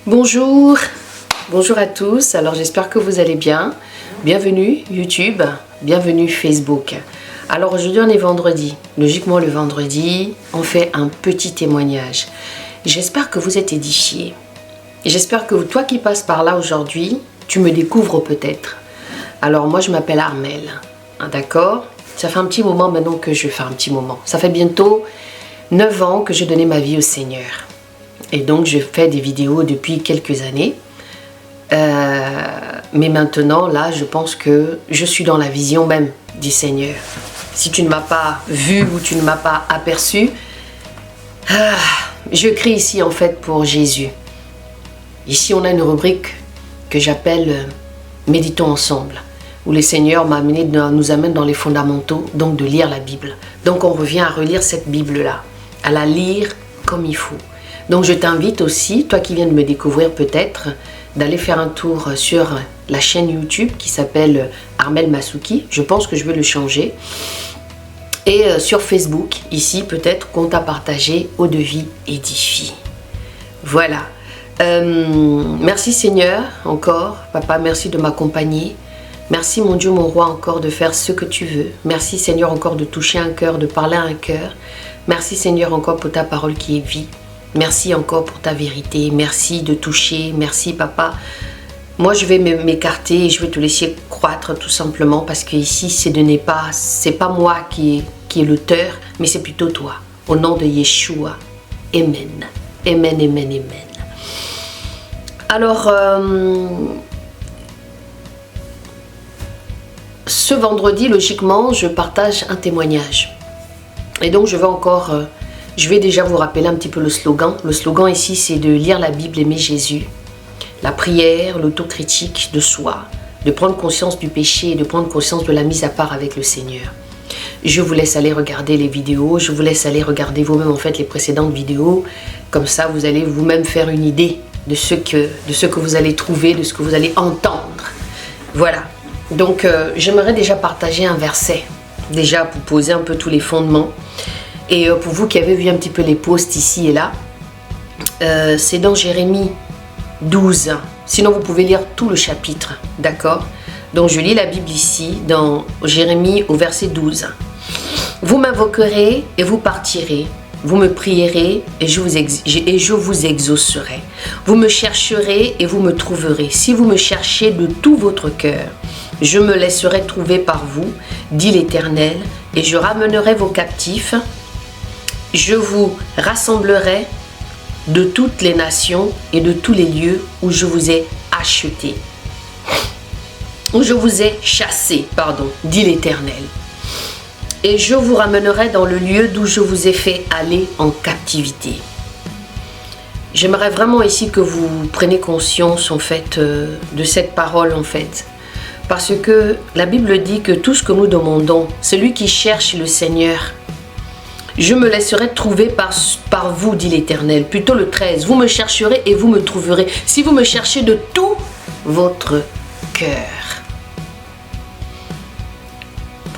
Bonjour, bonjour à tous, alors j'espère que vous allez bien. Bienvenue YouTube, bienvenue Facebook. Alors aujourd'hui on est vendredi, logiquement le vendredi on fait un petit témoignage. J'espère que vous êtes édifiés. J'espère que toi qui passes par là aujourd'hui, tu me découvres peut-être. Alors moi je m'appelle Armel, d'accord? Ça fait un petit moment maintenant que je fais un petit moment. Ça fait bientôt 9 ans que j'ai donné ma vie au Seigneur. Et donc je fais des vidéos depuis quelques années. Mais maintenant là je pense que je suis dans la vision même du Seigneur. Si tu ne m'as pas vu ou tu ne m'as pas aperçu, je crie ici en fait pour Jésus. Ici on a une rubrique que j'appelle Méditons ensemble, où le Seigneur nous amène dans les fondamentaux, donc de lire la Bible. Donc on revient à relire cette Bible-là, à la lire comme il faut. Donc je t'invite aussi, toi qui viens de me découvrir peut-être, d'aller faire un tour sur la chaîne YouTube qui s'appelle Armel Masuki. Je pense que je vais le changer. Et sur Facebook, ici peut-être qu'on t'a partagé Eau de vie édifie. Voilà. Merci Seigneur encore, Papa, merci de m'accompagner. Merci mon Dieu, mon roi, encore de faire ce que tu veux. Merci Seigneur encore de toucher un cœur, de parler à un cœur. Merci Seigneur encore pour ta parole qui est vie. Merci encore pour ta vérité. Merci de toucher. Merci Papa. Moi je vais m'écarter et je vais te laisser croître tout simplement parce que ici c'est pas moi qui est l'auteur, mais c'est plutôt toi. Au nom de Yeshua. Amen. Amen, amen, amen. Alors, ce vendredi, logiquement, je partage un témoignage. Et donc, je vais déjà vous rappeler un petit peu le slogan. Le slogan ici, c'est de lire la Bible, aimer Jésus. La prière, l'autocritique de soi, de prendre conscience du péché et de prendre conscience de la mise à part avec le Seigneur. Je vous laisse aller regarder les vidéos, je vous laisse aller regarder vous-même en fait les précédentes vidéos. Comme ça, vous allez vous-même faire une idée de ce que vous allez trouver, de ce que vous allez entendre. Voilà. Donc, j'aimerais déjà partager un verset, déjà pour poser un peu tous les fondements. Et pour vous qui avez vu un petit peu les posts ici et là, c'est dans Jérémie 12. Sinon, vous pouvez lire tout le chapitre, d'accord? Donc, je lis la Bible ici, dans Jérémie au verset 12. Vous m'invoquerez et vous partirez. Vous me prierez et je vous exaucerai. Vous me chercherez et vous me trouverez. Si vous me cherchez de tout votre cœur, je me laisserai trouver par vous, dit l'Éternel, et je ramènerai vos captifs. Je vous rassemblerai de toutes les nations et de tous les lieux où je vous ai achetés. Où je vous ai chassés, dit l'Éternel. Et je vous ramènerai dans le lieu d'où je vous ai fait aller en captivité. J'aimerais vraiment ici que vous preniez conscience en fait de cette parole en fait. Parce que la Bible dit que tout ce que nous demandons, celui qui cherche le Seigneur, je me laisserai trouver par vous, dit l'Éternel. Plutôt le 13, vous me chercherez et vous me trouverez. Si vous me cherchez de tout votre cœur.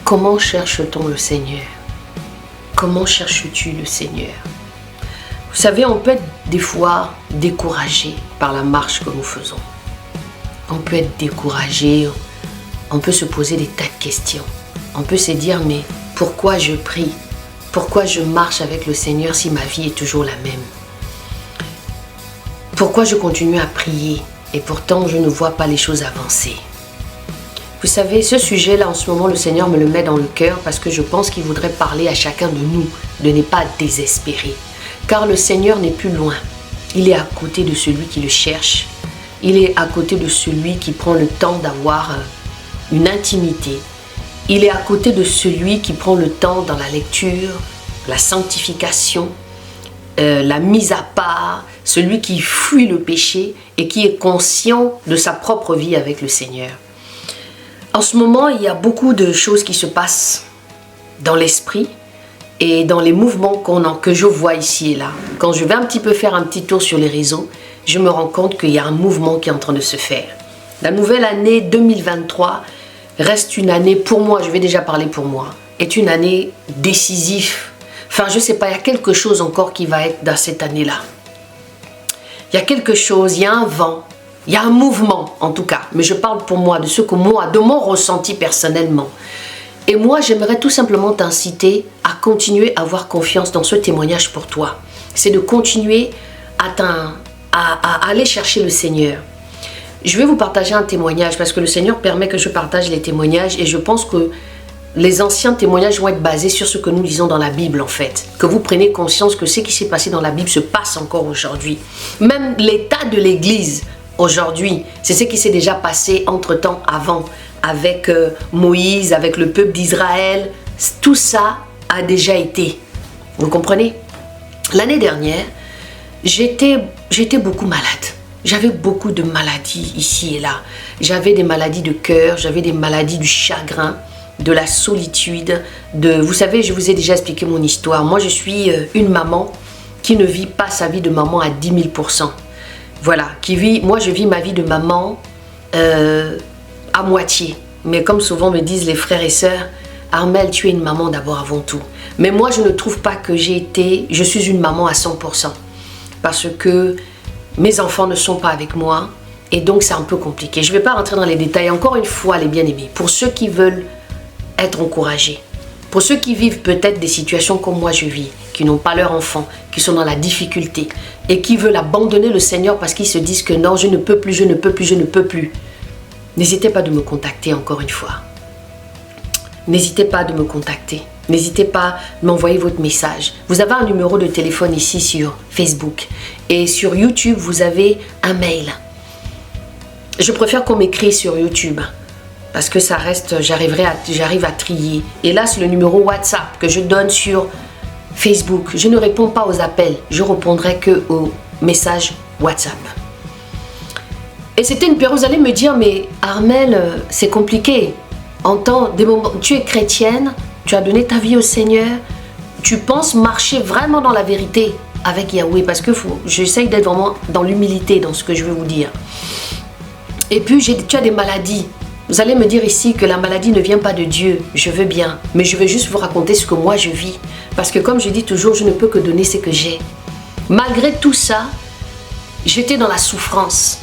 Comment cherche-t-on le Seigneur? Comment cherches-tu le Seigneur? Vous savez, on peut être des fois découragé par la marche que nous faisons. On peut être découragé, on peut se poser des tas de questions. On peut se dire, mais pourquoi je prie? Pourquoi je marche avec le Seigneur si ma vie est toujours la même? Pourquoi je continue à prier et pourtant je ne vois pas les choses avancer? Vous savez, ce sujet-là, en ce moment, le Seigneur me le met dans le cœur parce que je pense qu'il voudrait parler à chacun de nous, de ne pas désespérer. Car le Seigneur n'est plus loin. Il est à côté de celui qui le cherche. Il est à côté de celui qui prend le temps d'avoir une intimité. Il est à côté de celui qui prend le temps dans la lecture, la sanctification, la mise à part, celui qui fuit le péché et qui est conscient de sa propre vie avec le Seigneur. En ce moment, il y a beaucoup de choses qui se passent dans l'esprit et dans les mouvements que je vois ici et là. Quand je vais un petit peu faire un petit tour sur les réseaux, je me rends compte qu'il y a un mouvement qui est en train de se faire. La nouvelle année 2023 reste une année, pour moi, je vais déjà parler pour moi, est une année décisive. Enfin, je ne sais pas, il y a quelque chose encore qui va être dans cette année-là. Il y a quelque chose, il y a un vent, il y a un mouvement en tout cas. Mais je parle pour moi, de ce que moi, de mon ressenti personnellement. Et moi, j'aimerais tout simplement t'inciter à continuer à avoir confiance dans ce témoignage pour toi. C'est de continuer à aller chercher le Seigneur. Je vais vous partager un témoignage parce que le Seigneur permet que je partage les témoignages et je pense que les anciens témoignages vont être basés sur ce que nous lisons dans la Bible en fait. Que vous preniez conscience que ce qui s'est passé dans la Bible se passe encore aujourd'hui. Même l'état de l'Église aujourd'hui, c'est ce qui s'est déjà passé entre-temps avant avec Moïse, avec le peuple d'Israël. Tout ça a déjà été. Vous comprenez? L'année dernière, j'étais beaucoup malade. J'avais beaucoup de maladies ici et là. J'avais des maladies de cœur, j'avais des maladies du chagrin, de la solitude, vous savez, je vous ai déjà expliqué mon histoire. Moi, je suis une maman qui ne vit pas sa vie de maman à 10 000%. Voilà, moi, je vis ma vie de maman à moitié. Mais comme souvent me disent les frères et sœurs, Armelle, tu es une maman d'abord avant tout. Mais moi, je ne trouve pas que je suis une maman à 100%. Parce que mes enfants ne sont pas avec moi. Et donc, c'est un peu compliqué. Je ne vais pas rentrer dans les détails. Encore une fois, les bien-aimés, pour ceux qui veulent être encouragés, pour ceux qui vivent peut-être des situations comme moi je vis, qui n'ont pas leur enfant, qui sont dans la difficulté et qui veulent abandonner le Seigneur parce qu'ils se disent que non, je ne peux plus, je ne peux plus, je ne peux plus. N'hésitez pas de me contacter encore une fois. N'hésitez pas de me contacter. N'hésitez pas à m'envoyer votre message. Vous avez un numéro de téléphone ici sur Facebook. Et sur YouTube, vous avez un mail. Je préfère qu'on m'écrit sur YouTube. Parce que ça reste, j'arrive à trier. Et là, c'est le numéro WhatsApp que je donne sur Facebook. Je ne réponds pas aux appels. Je répondrai que aux messages WhatsApp. Et c'était une période, vous allez me dire, mais Armelle, c'est compliqué. Des moments, tu es chrétienne, tu as donné ta vie au Seigneur, tu penses marcher vraiment dans la vérité avec Yahweh. Parce que j'essaye d'être vraiment dans l'humilité, dans ce que je veux vous dire. Et puis, tu as des maladies. Vous allez me dire ici que la maladie ne vient pas de Dieu, je veux bien, mais je vais juste vous raconter ce que moi je vis. Parce que comme je dis toujours, je ne peux que donner ce que j'ai. Malgré tout ça, j'étais dans la souffrance.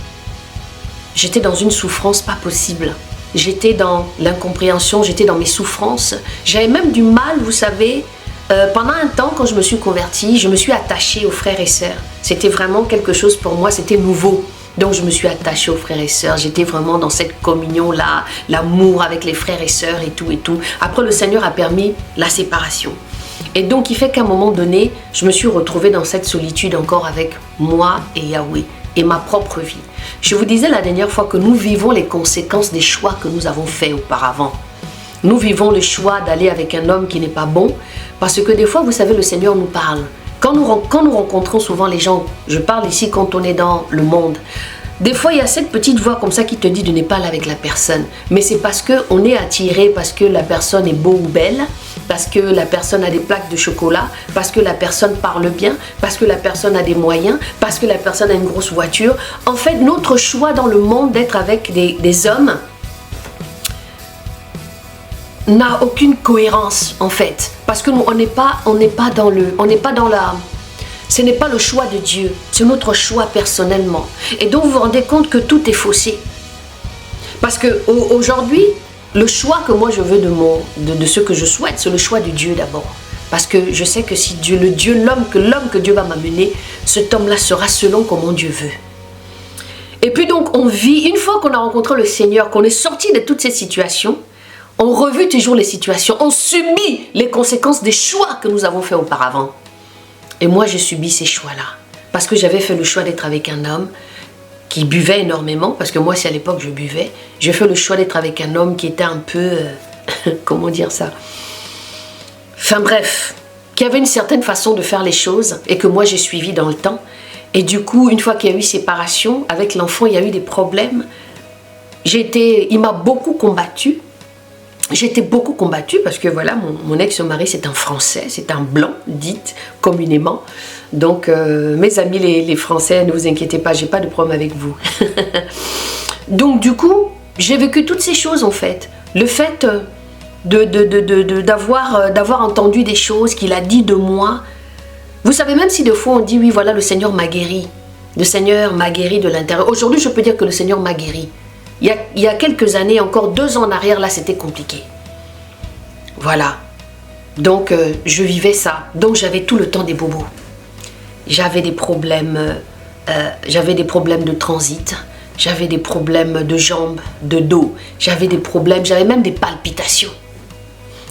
J'étais dans une souffrance pas possible. J'étais dans l'incompréhension, j'étais dans mes souffrances. J'avais même du mal, vous savez, pendant un temps quand je me suis convertie, je me suis attachée aux frères et sœurs. C'était vraiment quelque chose pour moi, c'était nouveau. Donc je me suis attachée aux frères et sœurs, j'étais vraiment dans cette communion-là, l'amour avec les frères et sœurs et tout et tout. Après le Seigneur a permis la séparation. Et donc il fait qu'à un moment donné, je me suis retrouvée dans cette solitude encore avec moi et Yahweh et ma propre vie. Je vous disais la dernière fois que nous vivons les conséquences des choix que nous avons faits auparavant. Nous vivons le choix d'aller avec un homme qui n'est pas bon parce que des fois, vous savez, le Seigneur nous parle. Quand nous rencontrons souvent les gens, je parle ici quand on est dans le monde, des fois il y a cette petite voix comme ça qui te dit de ne pas aller avec la personne. Mais c'est parce qu'on est attiré, parce que la personne est beau ou belle, parce que la personne a des plaques de chocolat, parce que la personne parle bien, parce que la personne a des moyens, parce que la personne a une grosse voiture. En fait, notre choix dans le monde d'être avec des hommes n'a aucune cohérence en fait, parce que nous on n'est pas dans la, ce n'est pas le choix de Dieu, c'est notre choix personnellement. Et donc vous vous rendez compte que tout est faussé, parce que aujourd'hui le choix que moi je veux de ce que je souhaite, c'est le choix de Dieu d'abord, parce que je sais que si l'homme que Dieu va m'amener, cet homme-là sera selon comment Dieu veut. Et puis donc on vit, une fois qu'on a rencontré le Seigneur, qu'on est sorti de toutes ces situations, on revit toujours les situations, on subit les conséquences des choix que nous avons faits auparavant. Et moi, j'ai subi ces choix-là. Parce que j'avais fait le choix d'être avec un homme qui buvait énormément, parce que moi, si à l'époque je buvais, j'ai fait le choix d'être avec un homme qui était un peu... comment dire ça? Enfin bref, qui avait une certaine façon de faire les choses et que moi, j'ai suivi dans le temps. Et du coup, une fois qu'il y a eu séparation, avec l'enfant, il y a eu des problèmes. Il m'a beaucoup combattue. J'étais beaucoup combattue parce que voilà, mon ex-mari c'est un Français, c'est un blanc, dit communément. Donc mes amis les Français, ne vous inquiétez pas, j'ai pas de problème avec vous. Donc du coup, j'ai vécu toutes ces choses en fait. Le fait d'avoir entendu des choses qu'il a dit de moi. Vous savez, même si des fois on dit oui voilà le Seigneur m'a guéri. Le Seigneur m'a guéri de l'intérieur. Aujourd'hui, je peux dire que le Seigneur m'a guéri. Il y a quelques années, encore 2 ans en arrière, là, c'était compliqué. Voilà. Donc, je vivais ça. Donc, j'avais tout le temps des bobos. J'avais des problèmes de transit. J'avais des problèmes de jambes, de dos. J'avais même des palpitations.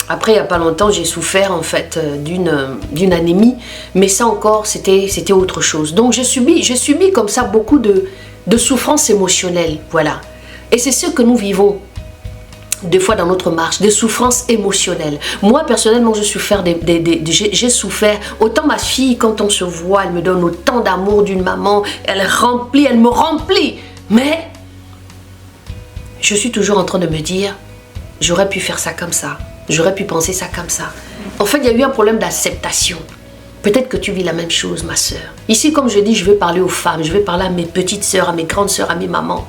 Après, il n'y a pas longtemps, j'ai souffert en fait d'une anémie. Mais ça encore, c'était autre chose. Donc, j'ai subi comme ça beaucoup de souffrances émotionnelles. Voilà. Et c'est ce que nous vivons des fois dans notre marche, des souffrances émotionnelles. Moi, personnellement, j'ai souffert. Autant ma fille, quand on se voit, elle me donne autant d'amour d'une maman. Elle me remplit. Mais je suis toujours en train de me dire, j'aurais pu faire ça comme ça. J'aurais pu penser ça comme ça. En fait, il y a eu un problème d'acceptation. Peut-être que tu vis la même chose, ma soeur. Ici, comme je dis, je vais parler aux femmes. Je vais parler à mes petites soeurs, à mes grandes soeurs, à mes mamans.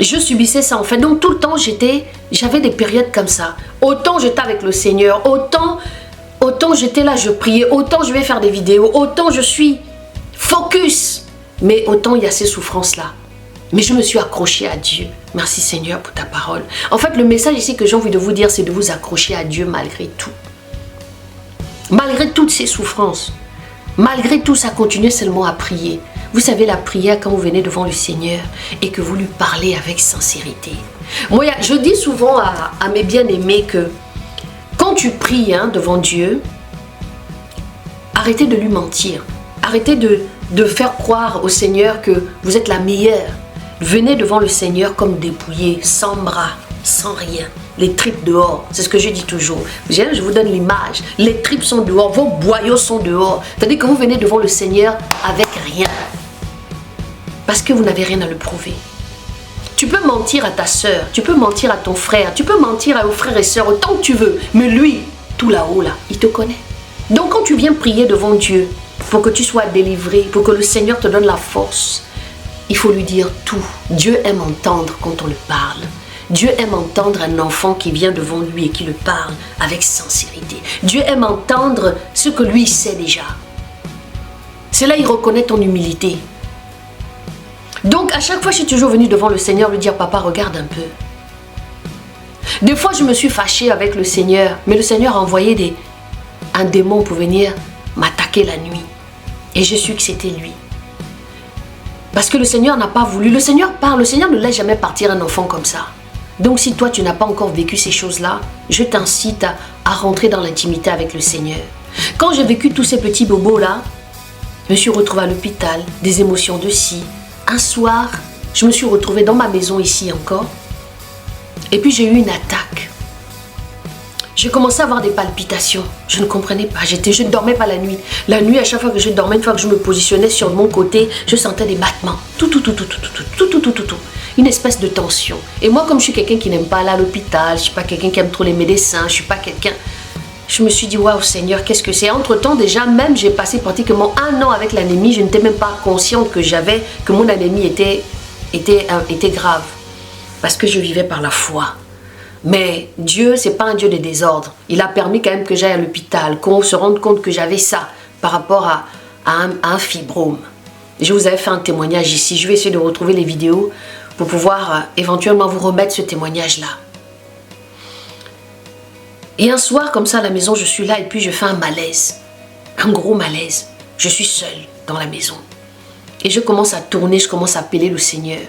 Je subissais ça en fait. Donc tout le temps, j'avais des périodes comme ça. Autant j'étais avec le Seigneur, autant j'étais là, je priais, autant je vais faire des vidéos, autant je suis focus. Mais autant il y a ces souffrances-là. Mais je me suis accrochée à Dieu. Merci Seigneur pour ta parole. En fait, le message ici que j'ai envie de vous dire, c'est de vous accrocher à Dieu malgré tout. Malgré toutes ces souffrances. Malgré tout ça, continuez seulement à prier. Vous savez, la prière, quand vous venez devant le Seigneur et que vous lui parlez avec sincérité. Moi, je dis souvent à mes bien-aimés que quand tu pries devant Dieu, arrêtez de lui mentir. Arrêtez de faire croire au Seigneur que vous êtes la meilleure. Venez devant le Seigneur comme dépouillé, sans bras, sans rien. Les tripes dehors, c'est ce que je dis toujours. Je vous donne l'image. Les tripes sont dehors, vos boyaux sont dehors. C'est-à-dire que vous venez devant le Seigneur avec rien. Parce que vous n'avez rien à le prouver. Tu peux mentir à ta soeur, tu peux mentir à ton frère, tu peux mentir aux frères et sœurs autant que tu veux. Mais lui, tout là-haut, là, il te connaît. Donc quand tu viens prier devant Dieu, pour que tu sois délivré, pour que le Seigneur te donne la force, il faut lui dire tout. Dieu aime entendre quand on le parle. Dieu aime entendre un enfant qui vient devant lui et qui le parle avec sincérité. Dieu aime entendre ce que lui sait déjà. C'est là qu'il reconnaît ton humilité. Donc à chaque fois, je suis toujours venue devant le Seigneur lui dire, papa, regarde un peu. Des fois, je me suis fâchée avec le Seigneur, mais le Seigneur a envoyé un démon pour venir m'attaquer la nuit. Et je suis que c'était lui. Parce que le Seigneur n'a pas voulu. Le Seigneur parle, le Seigneur ne laisse jamais partir un enfant comme ça. Donc si toi, tu n'as pas encore vécu ces choses-là, je t'incite à rentrer dans l'intimité avec le Seigneur. Quand j'ai vécu tous ces petits bobos-là, je me suis retrouvée à l'hôpital, des émotions de ci. Un soir, je me suis retrouvée dans ma maison ici encore. Et puis j'ai eu une attaque. J'ai commencé à avoir des palpitations. Je ne comprenais pas. Je ne dormais pas la nuit. La nuit, à chaque fois que je dormais, une fois que je me positionnais sur mon côté, je sentais des battements. Tout. Une espèce de tension. Et moi, comme je suis quelqu'un qui n'aime pas aller à l'hôpital, je ne suis pas quelqu'un qui aime trop les médecins, je ne suis pas quelqu'un... Je me suis dit, waouh Seigneur, qu'est-ce que c'est? Entre-temps, déjà, même j'ai passé pratiquement 1 an avec l'anémie. Je n'étais même pas consciente que mon anémie était grave. Parce que je vivais par la foi. Mais Dieu, c'est pas un Dieu de désordre. Il a permis quand même que j'aille à l'hôpital, qu'on se rende compte que j'avais ça par rapport à un fibrome. Je vous avais fait un témoignage ici. Je vais essayer de retrouver les vidéos pour pouvoir éventuellement vous remettre ce témoignage-là. Et un soir, comme ça, à la maison, je suis là et puis je fais un malaise. Un gros malaise. Je suis seule dans la maison. Et je commence à tourner, je commence à appeler le Seigneur.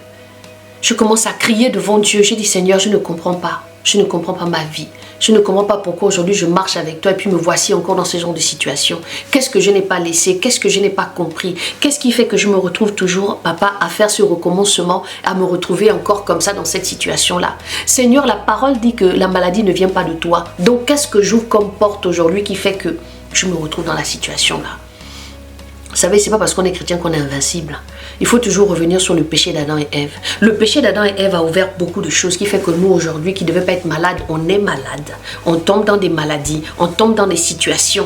Je commence à crier devant Dieu. J'ai dit, Seigneur, je ne comprends pas. Je ne comprends pas ma vie. Je ne comprends pas pourquoi aujourd'hui je marche avec toi et puis me voici encore dans ce genre de situation. Qu'est-ce que je n'ai pas laissé? Qu'est-ce que je n'ai pas compris? Qu'est-ce qui fait que je me retrouve toujours, papa, à faire ce recommencement, à me retrouver encore comme ça dans cette situation-là? Seigneur, la parole dit que la maladie ne vient pas de toi. Donc, qu'est-ce que j'ouvre comme porte aujourd'hui qui fait que je me retrouve dans la situation-là? Vous savez, c'est pas parce qu'on est chrétien qu'on est invincible. Il faut toujours revenir sur le péché d'Adam et Ève. Le péché d'Adam et Ève a ouvert beaucoup de choses qui fait que nous, aujourd'hui, qui ne devaient pas être malades, on est malade. On tombe dans des maladies, on tombe dans des situations.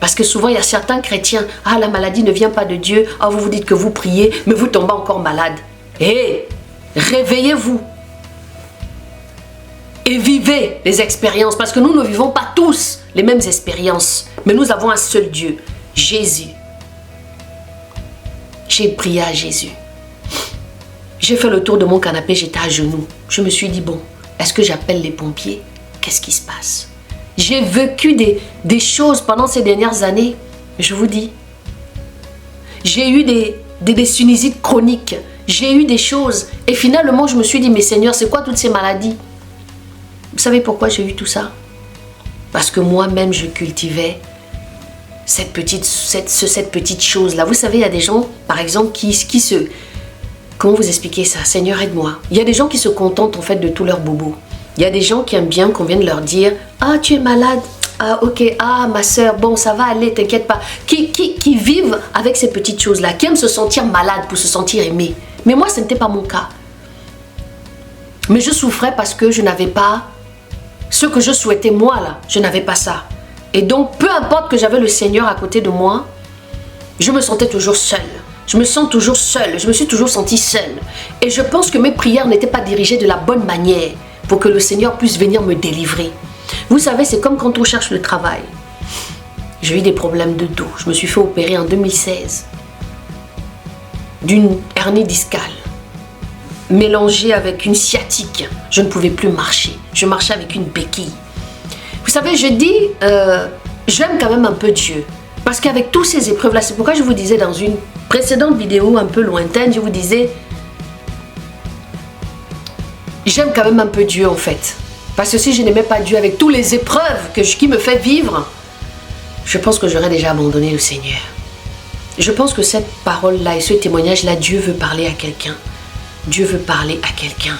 Parce que souvent, il y a certains chrétiens, ah, la maladie ne vient pas de Dieu, ah, vous vous dites que vous priez, mais vous tombez encore malade. Hé, réveillez-vous. Et vivez les expériences, parce que nous ne vivons pas tous les mêmes expériences. Mais nous avons un seul Dieu, Jésus. J'ai prié à Jésus. J'ai fait le tour de mon canapé, j'étais à genoux. Je me suis dit, bon, est-ce que j'appelle les pompiers? Qu'est-ce qui se passe? J'ai vécu des choses pendant ces dernières années. Je vous dis. J'ai eu des sinusites chroniques. J'ai eu des choses. Et finalement, je me suis dit, mais Seigneur, c'est quoi toutes ces maladies? Vous savez pourquoi j'ai eu tout ça? Parce que moi-même, je cultivais cette petite chose-là. Vous savez, il y a des gens, par exemple, qui se... Comment vous expliquer ça? Seigneur, aide-moi. Il y a des gens qui se contentent en fait de tous leurs bobos. Il y a des gens qui aiment bien qu'on vienne leur dire « Ah, tu es malade. Ah, ok. Ah, ma soeur, bon, ça va aller, t'inquiète pas. » Qui vivent avec ces petites choses-là, qui aiment se sentir malade pour se sentir aimé. Mais moi, ce n'était pas mon cas. Mais je souffrais parce que je n'avais pas ce que je souhaitais moi, là. Je n'avais pas ça. Et donc, peu importe que j'avais le Seigneur à côté de moi, je me sentais toujours seule. Je me sens toujours seule. Je me suis toujours sentie seule. Et je pense que mes prières n'étaient pas dirigées de la bonne manière pour que le Seigneur puisse venir me délivrer. Vous savez, c'est comme quand on cherche le travail. J'ai eu des problèmes de dos. Je me suis fait opérer en 2016 d'une hernie discale mélangée avec une sciatique. Je ne pouvais plus marcher. Je marchais avec une béquille. Vous savez, je dis, j'aime quand même un peu Dieu. Parce qu'avec toutes ces épreuves-là, c'est pourquoi je vous disais dans une précédente vidéo un peu lointaine, je vous disais, j'aime quand même un peu Dieu en fait. Parce que si je n'aimais pas Dieu avec toutes les épreuves qui me fait vivre, je pense que j'aurais déjà abandonné le Seigneur. Je pense que cette parole-là et ce témoignage-là, Dieu veut parler à quelqu'un. Dieu veut parler à quelqu'un.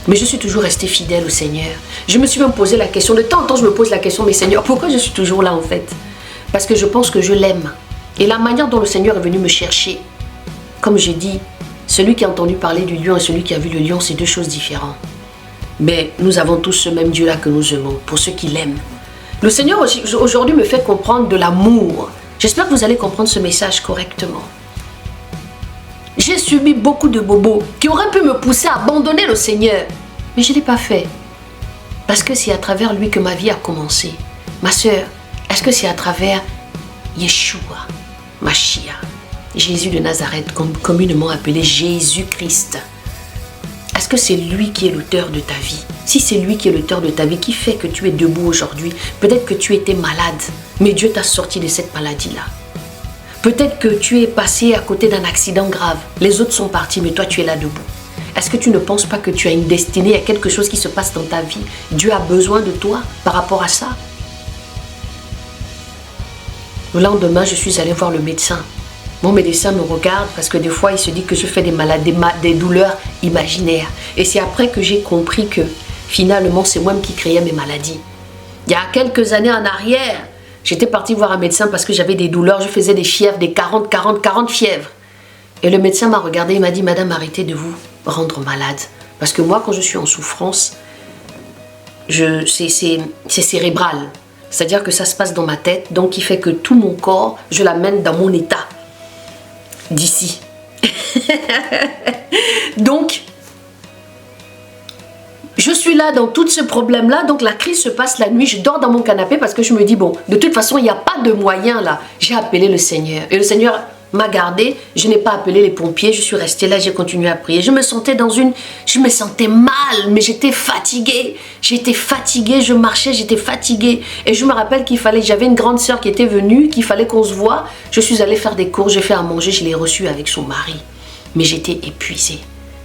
Mais je suis toujours restée fidèle au Seigneur. Je me suis même posé la question, de temps en temps je me pose la question, mais Seigneur, pourquoi je suis toujours là en fait? Parce que je pense que je l'aime. Et la manière dont le Seigneur est venu me chercher, comme j'ai dit, celui qui a entendu parler du lion et celui qui a vu le lion, c'est deux choses différentes. Mais nous avons tous ce même Dieu-là que nous aimons, pour ceux qui l'aiment. Le Seigneur aujourd'hui me fait comprendre de l'amour. J'espère que vous allez comprendre ce message correctement. J'ai subi beaucoup de bobos qui auraient pu me pousser à abandonner le Seigneur. Mais je ne l'ai pas fait. Parce que c'est à travers lui que ma vie a commencé. Ma soeur, est-ce que c'est à travers Yeshua, Mashiach, Jésus de Nazareth, communément appelé Jésus-Christ? Est-ce que c'est lui qui est l'auteur de ta vie? Si c'est lui qui est l'auteur de ta vie, qui fait que tu es debout aujourd'hui, peut-être que tu étais malade, mais Dieu t'a sorti de cette maladie-là. Peut-être que tu es passé à côté d'un accident grave. Les autres sont partis, mais toi tu es là debout. Est-ce que tu ne penses pas que tu as une destinée, il y a quelque chose qui se passe dans ta vie? Dieu a besoin de toi par rapport à ça. Le lendemain, je suis allée voir le médecin. Mon médecin me regarde parce que des fois, il se dit que je fais des douleurs imaginaires. Et c'est après que j'ai compris que finalement, c'est moi-même qui créais mes maladies. Il y a quelques années en arrière, j'étais partie voir un médecin parce que j'avais des douleurs. Je faisais des fièvres, des 40 fièvres. Et le médecin m'a regardé et m'a dit, Madame, arrêtez de vous rendre malade. Parce que moi, quand je suis en souffrance, c'est cérébral. C'est-à-dire que ça se passe dans ma tête, donc il fait que tout mon corps, je l'amène dans mon état d'ici. Donc, je suis là dans tout ce problème-là, donc la crise se passe la nuit, je dors dans mon canapé parce que je me dis, bon, de toute façon, il n'y a pas de moyen là. J'ai appelé le Seigneur et le Seigneur m'a gardé, je n'ai pas appelé les pompiers, je suis restée là, j'ai continué à prier. Je me sentais mal, mais j'étais fatiguée. Je marchais, j'étais fatiguée. Et je me rappelle j'avais une grande sœur qui était venue, qu'il fallait qu'on se voit. Je suis allée faire des cours, j'ai fait à manger, je l'ai reçue avec son mari. Mais j'étais épuisée,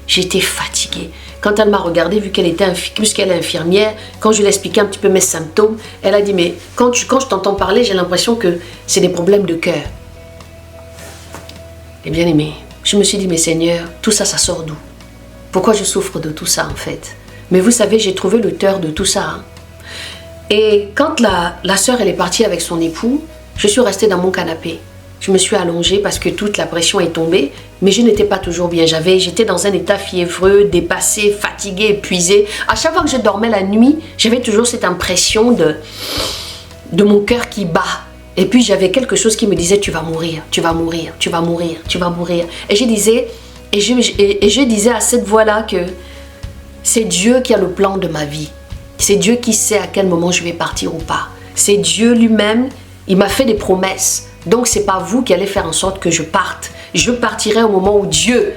j'étais fatiguée. Quand elle m'a regardée, vu qu'elle était puisqu'elle est infirmière, quand je lui ai expliqué un petit peu mes symptômes, elle a dit, mais quand je t'entends parler, j'ai l'impression que c'est des problèmes de cœur. Et bien aimé, je me suis dit, mais Seigneur, tout ça, ça sort d'où? Pourquoi je souffre de tout ça en fait? Mais vous savez, j'ai trouvé l'auteur de tout ça. Hein. Et quand la sœur, elle est partie avec son époux, je suis restée dans mon canapé. Je me suis allongée parce que toute la pression est tombée, mais je n'étais pas toujours bien. J'étais dans un état fiévreux, dépassé, fatigué, épuisé. À chaque fois que je dormais la nuit, j'avais toujours cette impression de mon cœur qui bat. Et puis j'avais quelque chose qui me disait, tu vas mourir, tu vas mourir, tu vas mourir, tu vas mourir. Et je disais à cette voix-là que c'est Dieu qui a le plan de ma vie. C'est Dieu qui sait à quel moment je vais partir ou pas. C'est Dieu lui-même, il m'a fait des promesses. Donc c'est pas vous qui allez faire en sorte que je parte. Je partirai au moment où Dieu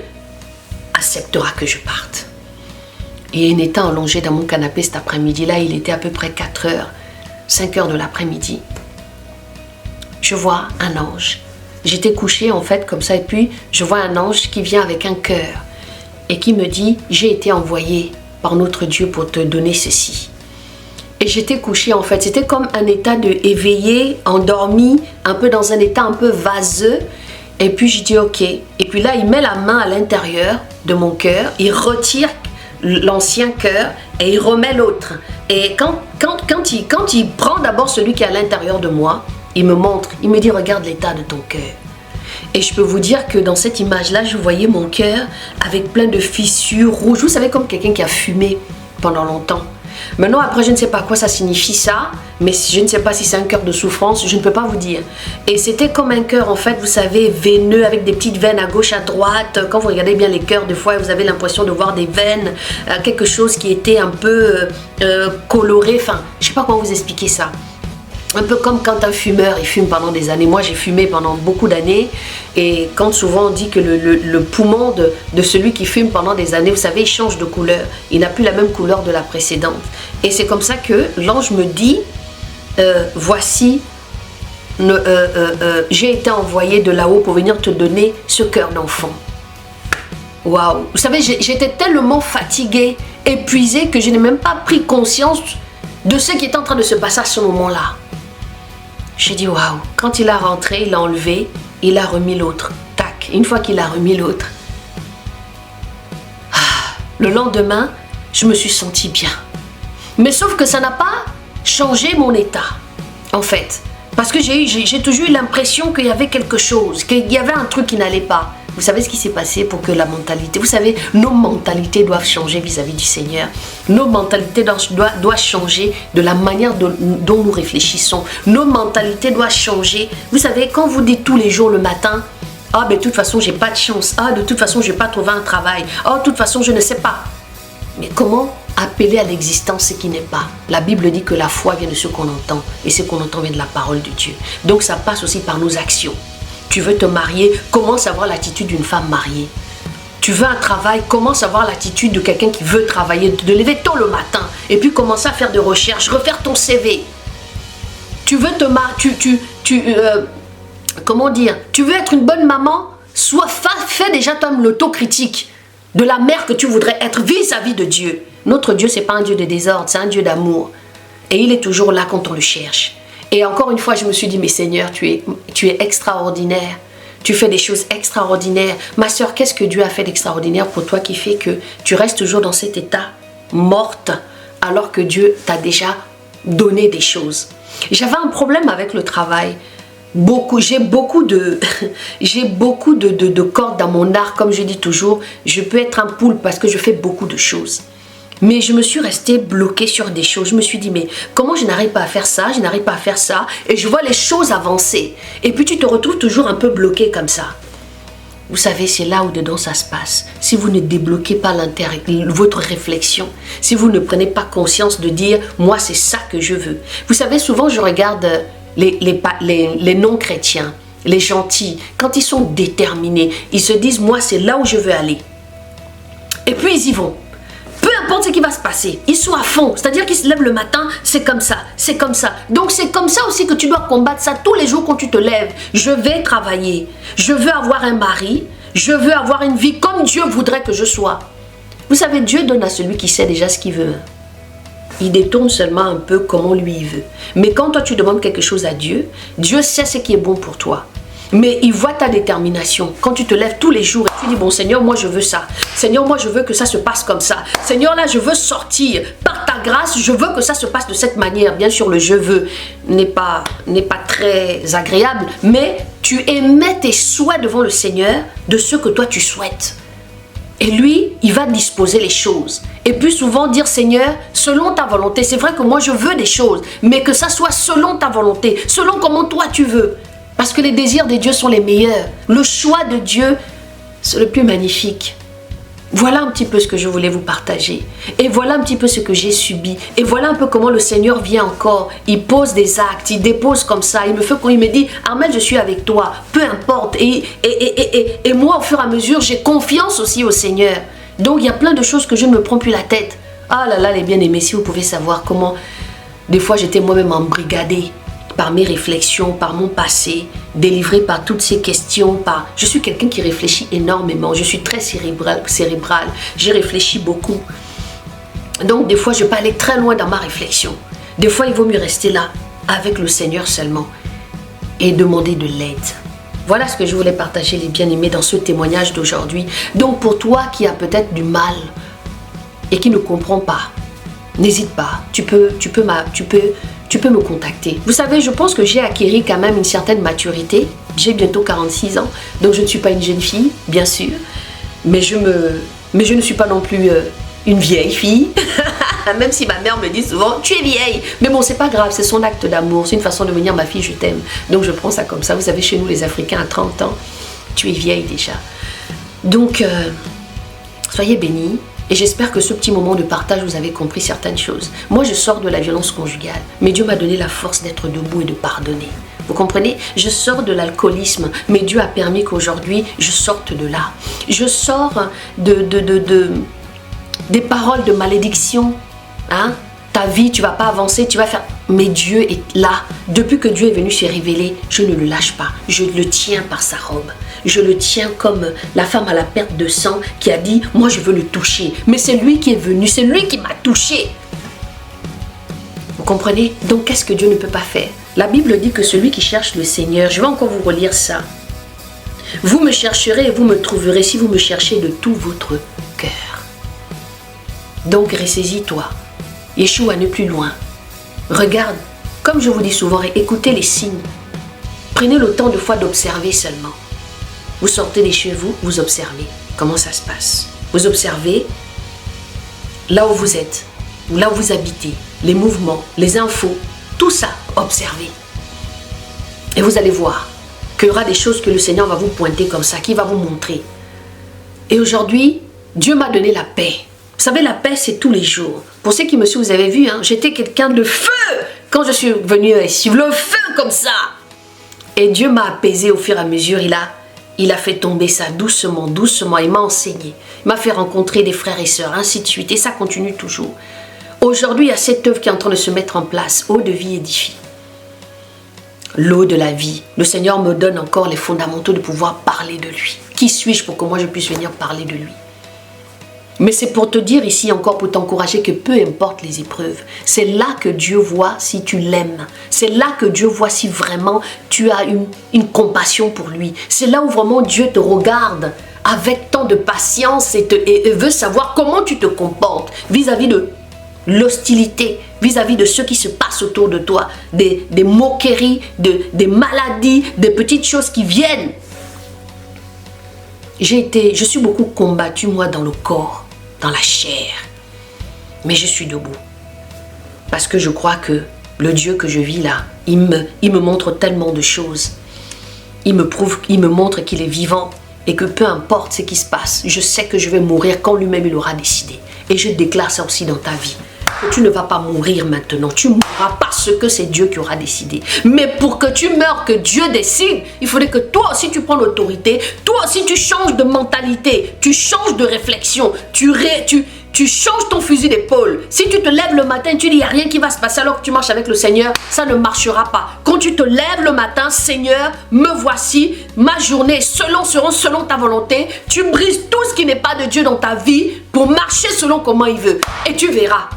acceptera que je parte. Et en étant allongé dans mon canapé cet après-midi-là, il était à peu près 4 heures, 5 heures de l'après-midi. Je vois un ange. J'étais couchée en fait comme ça et puis je vois un ange qui vient avec un cœur et qui me dit « J'ai été envoyé par notre Dieu pour te donner ceci ». Et j'étais couchée en fait, c'était comme un état de éveillé, endormi, un peu dans un état un peu vaseux. Et puis je dis ok. Et puis là, il met la main à l'intérieur de mon cœur, il retire l'ancien cœur et il remet l'autre. Et quand il prend d'abord celui qui est à l'intérieur de moi, il me montre, il me dit regarde l'état de ton cœur. Et je peux vous dire que dans cette image-là, je voyais mon cœur avec plein de fissures rouges. Vous savez, comme quelqu'un qui a fumé pendant longtemps. Maintenant, après, je ne sais pas quoi ça signifie ça, mais je ne sais pas si c'est un cœur de souffrance, je ne peux pas vous dire. Et c'était comme un cœur, en fait, vous savez, veineux, avec des petites veines à gauche, à droite. Quand vous regardez bien les cœurs, des fois, vous avez l'impression de voir des veines, quelque chose qui était un peu coloré. Enfin, je ne sais pas comment vous expliquer ça. Un peu comme quand un fumeur, il fume pendant des années. Moi, j'ai fumé pendant beaucoup d'années. Et quand souvent on dit que le poumon de celui qui fume pendant des années, vous savez, il change de couleur. Il n'a plus la même couleur de la précédente. Et c'est comme ça que l'ange me dit, voici, j'ai été envoyé de là-haut pour venir te donner ce cœur d'enfant. Waouh! Vous savez, j'étais tellement fatiguée, épuisée, que je n'ai même pas pris conscience de ce qui est en train de se passer à ce moment-là. J'ai dit waouh, quand il a rentré, il a enlevé, il a remis l'autre. Tac, une fois qu'il a remis l'autre. Le lendemain, je me suis sentie bien. Mais sauf que ça n'a pas changé mon état, en fait. Parce que j'ai toujours eu l'impression qu'il y avait quelque chose, qu'il y avait un truc qui n'allait pas. Vous savez ce qui s'est passé pour que la mentalité... Vous savez, nos mentalités doivent changer vis-à-vis du Seigneur. Nos mentalités doivent changer de la manière dont nous réfléchissons. Nos mentalités doivent changer. Vous savez, quand vous dites tous les jours le matin, « Ah, ben de toute façon, j'ai pas de chance. Ah, de toute façon, je vais pas trouver un travail. Ah, de toute façon, je ne sais pas. » Mais comment appeler à l'existence ce qui n'est pas? La Bible dit que la foi vient de ce qu'on entend. Et ce qu'on entend vient de la parole de Dieu. Donc, ça passe aussi par nos actions. Tu veux te marier, commence à avoir l'attitude d'une femme mariée. Tu veux un travail, commence à avoir l'attitude de quelqu'un qui veut travailler, de lever tôt le matin et puis commencer à faire des recherches, refaire ton CV. Tu veux te marier, comment dire, tu veux être une bonne maman, fais déjà toi-même l'autocritique de la mère que tu voudrais être vis-à-vis de Dieu. Notre Dieu, c'est pas un Dieu de désordre, c'est un Dieu d'amour. Et il est toujours là quand on le cherche. Et encore une fois, je me suis dit, mais Seigneur, tu es extraordinaire. Tu fais des choses extraordinaires. Ma soeur, qu'est-ce que Dieu a fait d'extraordinaire pour toi qui fait que tu restes toujours dans cet état morte alors que Dieu t'a déjà donné des choses? J'avais un problème avec le travail. J'ai beaucoup de cordes dans mon arc, comme je dis toujours. Je peux être un poulpe parce que je fais beaucoup de choses. Mais je me suis restée bloquée sur des choses. Je me suis dit, mais comment je n'arrive pas à faire ça? Je n'arrive pas à faire ça. Et je vois les choses avancer. Et puis tu te retrouves toujours un peu bloqué comme ça. Vous savez, c'est là où dedans ça se passe. Si vous ne débloquez pas votre réflexion, si vous ne prenez pas conscience de dire, moi c'est ça que je veux. Vous savez, souvent je regarde les non-chrétiens, les gentils, quand ils sont déterminés, ils se disent, moi c'est là où je veux aller. Et puis ils y vont. Peu importe ce qui va se passer, ils sont à fond. C'est-à-dire qu'ils se lèvent le matin, c'est comme ça, c'est comme ça. Donc c'est comme ça aussi que tu dois combattre ça tous les jours quand tu te lèves. Je vais travailler, je veux avoir un mari, je veux avoir une vie comme Dieu voudrait que je sois. Vous savez, Dieu donne à celui qui sait déjà ce qu'il veut. Il détourne seulement un peu comment lui il veut. Mais quand toi tu demandes quelque chose à Dieu, Dieu sait ce qui est bon pour toi. Mais il voit ta détermination. Quand tu te lèves tous les jours et tu dis, bon Seigneur, moi je veux ça. Seigneur, moi je veux que ça se passe comme ça. Seigneur, là je veux sortir. Par ta grâce, je veux que ça se passe de cette manière. Bien sûr, le je veux n'est pas très agréable. Mais tu émets tes souhaits devant le Seigneur de ce que toi tu souhaites. Et lui, il va disposer les choses. Et puis souvent dire, Seigneur, selon ta volonté. C'est vrai que moi je veux des choses. Mais que ça soit selon ta volonté. Selon comment toi tu veux. Parce que les désirs de Dieu sont les meilleurs. Le choix de Dieu, c'est le plus magnifique. Voilà un petit peu ce que je voulais vous partager. Et voilà un petit peu ce que j'ai subi. Et voilà un peu comment le Seigneur vient encore. Il pose des actes, il dépose comme ça. Il me dit, Armelle, je suis avec toi. Peu importe. Et moi, au fur et à mesure, j'ai confiance aussi au Seigneur. Donc, il y a plein de choses que je ne me prends plus la tête. Ah là là, les bien-aimés, si vous pouvez savoir comment, des fois, j'étais moi-même embrigadée par mes réflexions, par mon passé, délivrée par toutes ces questions. Je suis quelqu'un qui réfléchit énormément. Je suis très cérébrale. J'ai réfléchi beaucoup. Donc, des fois, je peux aller très loin dans ma réflexion. Des fois, il vaut mieux rester là, avec le Seigneur seulement, et demander de l'aide. Voilà ce que je voulais partager, les bien-aimés, dans ce témoignage d'aujourd'hui. Donc, pour toi qui as peut-être du mal et qui ne comprends pas, n'hésite pas. Tu peux me contacter. Vous savez, je pense que j'ai acquis quand même une certaine maturité. J'ai bientôt 46 ans, donc je ne suis pas une jeune fille, bien sûr. Mais je ne suis pas non plus une vieille fille. Même si ma mère me dit souvent, tu es vieille. Mais bon, c'est pas grave, c'est son acte d'amour. C'est une façon de me dire, ma fille, je t'aime. Donc je prends ça comme ça. Vous savez, chez nous, les Africains, à 30 ans, tu es vieille déjà. Donc, soyez bénis. Et j'espère que ce petit moment de partage, vous avez compris certaines choses. Moi, je sors de la violence conjugale, mais Dieu m'a donné la force d'être debout et de pardonner. Vous comprenez? Je sors de l'alcoolisme, mais Dieu a permis qu'aujourd'hui, je sorte de là. Je sors des paroles de malédiction. Hein? Ta vie, tu ne vas pas avancer, tu vas faire... Mais Dieu est là. Depuis que Dieu est venu se révéler, je ne le lâche pas. Je le tiens par sa robe. Je le tiens comme la femme à la perte de sang qui a dit, moi je veux le toucher. Mais c'est lui qui est venu, c'est lui qui m'a touché. Vous comprenez? Donc qu'est-ce que Dieu ne peut pas faire? La Bible dit que celui qui cherche le Seigneur, je vais encore vous relire ça. Vous me chercherez et vous me trouverez si vous me cherchez de tout votre cœur. Donc ressaisis-toi. Yeshua n'est plus loin. Regarde, comme je vous dis souvent, écoutez les signes. Prenez le temps de fois d'observer seulement. Vous sortez de chez vous, vous observez comment ça se passe. Vous observez là où vous êtes, ou là où vous habitez, les mouvements, les infos, tout ça, observez. Et vous allez voir qu'il y aura des choses que le Seigneur va vous pointer comme ça, qu'il va vous montrer. Et aujourd'hui, Dieu m'a donné la paix. Vous savez, la paix, c'est tous les jours. Pour ceux qui me suivent, vous avez vu, hein, j'étais quelqu'un de feu quand je suis venue ici. Le feu comme ça. Et Dieu m'a apaisé au fur et à mesure. Il a fait tomber ça doucement, doucement. Il m'a enseigné. Il m'a fait rencontrer des frères et sœurs, ainsi de suite. Et ça continue toujours. Aujourd'hui, il y a cette œuvre qui est en train de se mettre en place. Eau de vie édifie. L'eau de la vie. Le Seigneur me donne encore les fondamentaux de pouvoir parler de lui. Qui suis-je pour que moi je puisse venir parler de lui? Mais c'est pour te dire ici encore, pour t'encourager que peu importe les épreuves, c'est là que Dieu voit si tu l'aimes. C'est là que Dieu voit si vraiment tu as une compassion pour lui. C'est là où vraiment Dieu te regarde avec tant de patience et veut savoir comment tu te comportes vis-à-vis de l'hostilité, vis-à-vis de ce qui se passe autour de toi, des moqueries, des maladies, des petites choses qui viennent. Je suis beaucoup combattue, moi, dans le corps, dans la chair. Mais je suis debout. Parce que je crois que le Dieu que je vis là, il me montre tellement de choses. Il me montre qu'il est vivant et que peu importe ce qui se passe, je sais que je vais mourir quand lui-même il aura décidé. Et je déclare ça aussi dans ta vie. Que tu ne vas pas mourir maintenant. Tu mourras parce que c'est Dieu qui aura décidé. Mais pour que tu meurs, que Dieu décide, il faudrait que toi aussi tu prends l'autorité. Toi aussi tu changes de mentalité. Tu changes de réflexion. Tu changes ton fusil d'épaule. Si tu te lèves le matin et tu dis il n'y a rien qui va se passer alors que tu marches avec le Seigneur, ça ne marchera pas. Quand tu te lèves le matin, Seigneur, me voici, ma journée selon ta volonté. Tu brises tout ce qui n'est pas de Dieu dans ta vie pour marcher selon comment il veut. Et tu verras.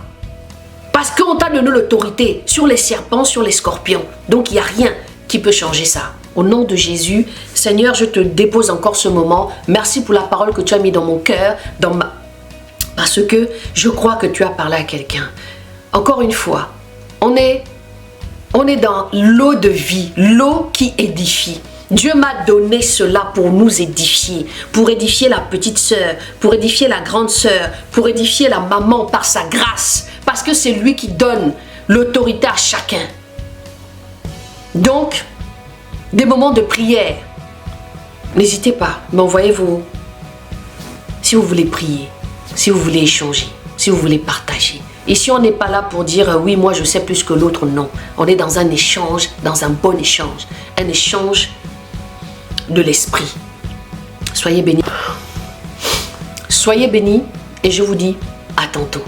Parce qu'on t'a donné l'autorité sur les serpents, sur les scorpions. Donc il n'y a rien qui peut changer ça. Au nom de Jésus, Seigneur, je te dépose encore ce moment. Merci pour la parole que tu as mis dans mon cœur, parce que je crois que tu as parlé à quelqu'un. Encore une fois, on est dans l'eau de vie, l'eau qui édifie. Dieu m'a donné cela pour nous édifier, pour édifier la petite sœur, pour édifier la grande sœur, pour édifier la maman par sa grâce, parce que c'est lui qui donne l'autorité à chacun. Donc, des moments de prière, n'hésitez pas, m'envoyez vos... si vous voulez prier, si vous voulez échanger, si vous voulez partager. Ici, on n'est pas là pour dire oui, moi je sais plus que l'autre, non. On est dans un échange, dans un bon échange. Un échange de l'esprit. Soyez bénis. Soyez bénis et je vous dis à tantôt.